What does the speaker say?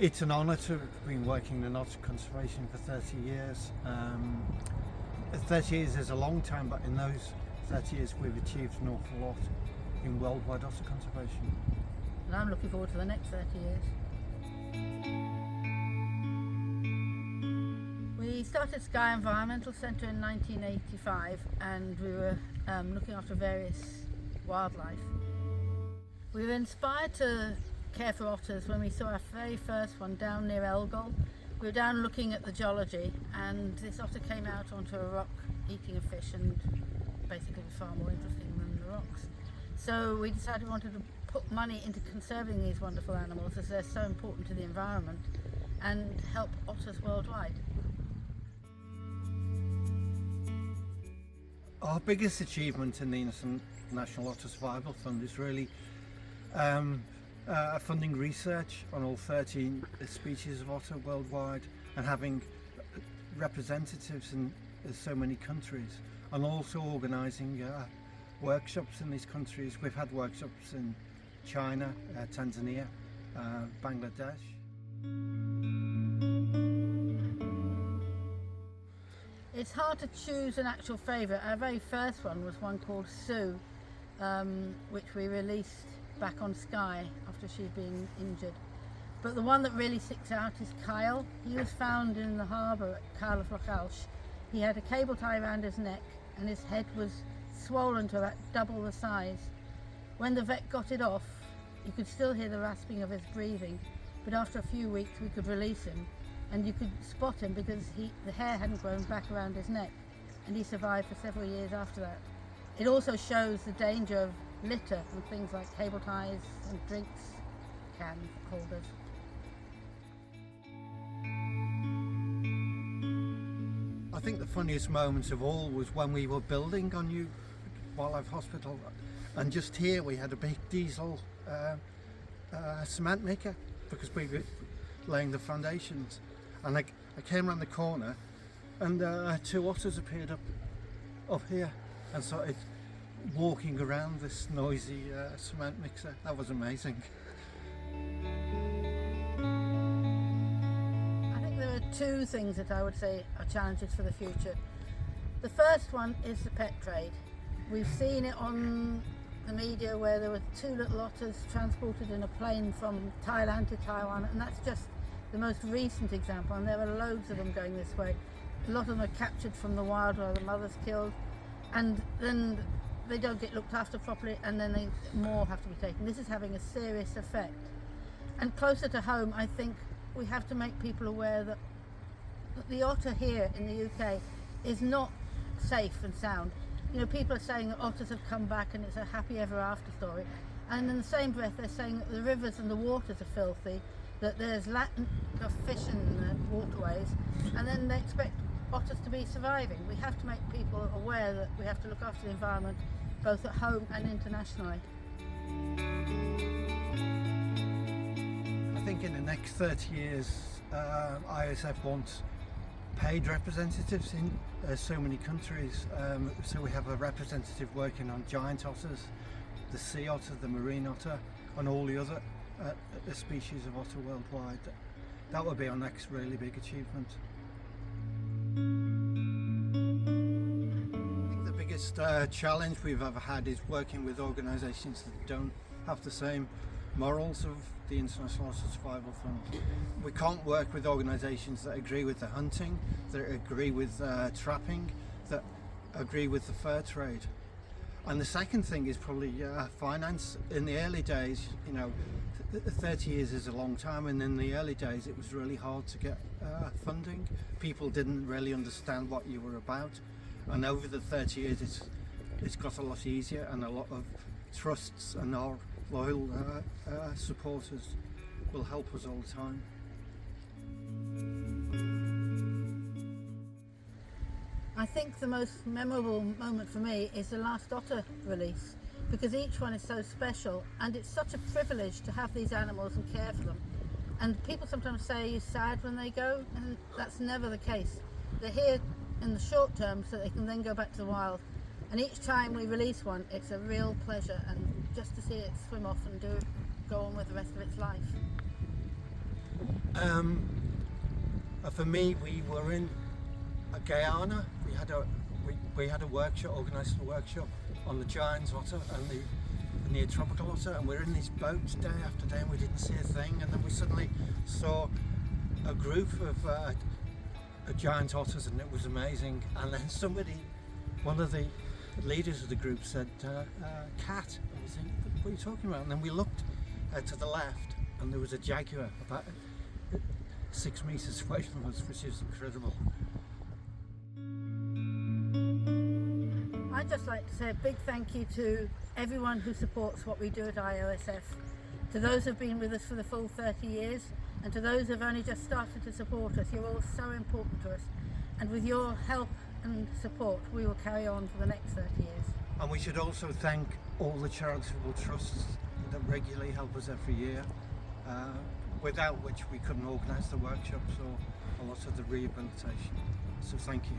It's an honour to have been working in otter conservation for 30 years. 30 years is a long time, but in those 30 years we've achieved an awful lot in worldwide otter conservation. And I'm looking forward to the next 30 years. We started Skye Environmental Centre in 1985, and we were looking after various wildlife. We were inspired to care for otters when we saw our very first one down near Elgol. We were down looking at the geology, and this otter came out onto a rock eating a fish, and basically was far more interesting than the rocks. So we decided we wanted to put money into conserving these wonderful animals, as they're so important to the environment, and help otters worldwide. Our biggest achievement in the International Otter Survival Fund is really funding research on all 13 species of otter worldwide, and having representatives in so many countries, and also organising workshops in these countries. We've had workshops in China, Tanzania, Bangladesh. It's hard to choose an actual favourite. Our very first one was one called Sue, which we released back on Skye after she'd been injured. But the one that really sticks out is Kyle. He was found in the harbour at Kyle of Lochhalsh. He had a cable tie around his neck, and his head was swollen to about double the size. When the vet got it off, you could still hear the rasping of his breathing, but after a few weeks we could release him, and you could spot him because the hair hadn't grown back around his neck, and he survived for several years after that. It also shows the danger of litter and things like cable ties and drinks can holders. I think the funniest moments of all was when we were building our new wildlife hospital, and just here we had a big diesel cement maker because we were laying the foundations, and I came around the corner and 2 otters appeared up here and started walking around this noisy cement mixer. That was amazing. I think there are 2 things that I would say are challenges for the future. The first one is the pet trade. We've seen it on the media where there were 2 little otters transported in a plane from Thailand to Taiwan, and that's just the most recent example, and there are loads of them going this way. A lot of them are captured from the wild where the mother's killed, and then they don't get looked after properly, and then more have to be taken. This is having a serious effect. And closer to home, I think we have to make people aware that the otter here in the UK is not safe and sound. You know, people are saying that otters have come back and it's a happy ever after story, and in the same breath they're saying that the rivers and the waters are filthy, that there's lack of fish in the waterways, and then they expect otters to be surviving. We have to make people aware that we have to look after the environment both at home and internationally. I think in the next 30 years IOSF wants paid representatives in so many countries. So we have a representative working on giant otters, the sea otter, the marine otter, and all the other species of otter worldwide. That would be our next really big achievement. I think the biggest challenge we've ever had is working with organisations that don't have the same morals of the International Otter Survival Fund. We can't work with organisations that agree with the hunting, that agree with trapping, that agree with the fur trade. And the second thing is probably finance. In the early days, you know, 30 years is a long time, and in the early days it was really hard to get funding. People didn't really understand what you were about, and over the 30 years it's got a lot easier, and a lot of trusts and our loyal supporters will help us all the time. I think the most memorable moment for me is the last otter release, because each one is so special, and it's such a privilege to have these animals and care for them. And people sometimes say you're sad when they go, and that's never the case. They're here in the short term so they can then go back to the wild, and each time we release one it's a real pleasure, and just to see it swim off and go on with the rest of its life. For me, we were in Guyana. We had a workshop, organised a workshop on the giant otter and the near tropical otter, and we're in these boats day after day and we didn't see a thing, and then we suddenly saw a group of giant otters, and it was amazing. And then one of the leaders of the group said, cat. And we said, what are you talking about? And then we looked to the left and there was a jaguar about 6 meters away from us, which is incredible. I'd just like to say a big thank you to everyone who supports what we do at IOSF, to those who've been with us for the full 30 years, and to those who've only just started to support us. You're all so important to us, and with your help and support we will carry on for the next 30 years. And we should also thank all the charitable trusts that regularly help us every year, without which we couldn't organise the workshops or a lot of the rehabilitation. So thank you.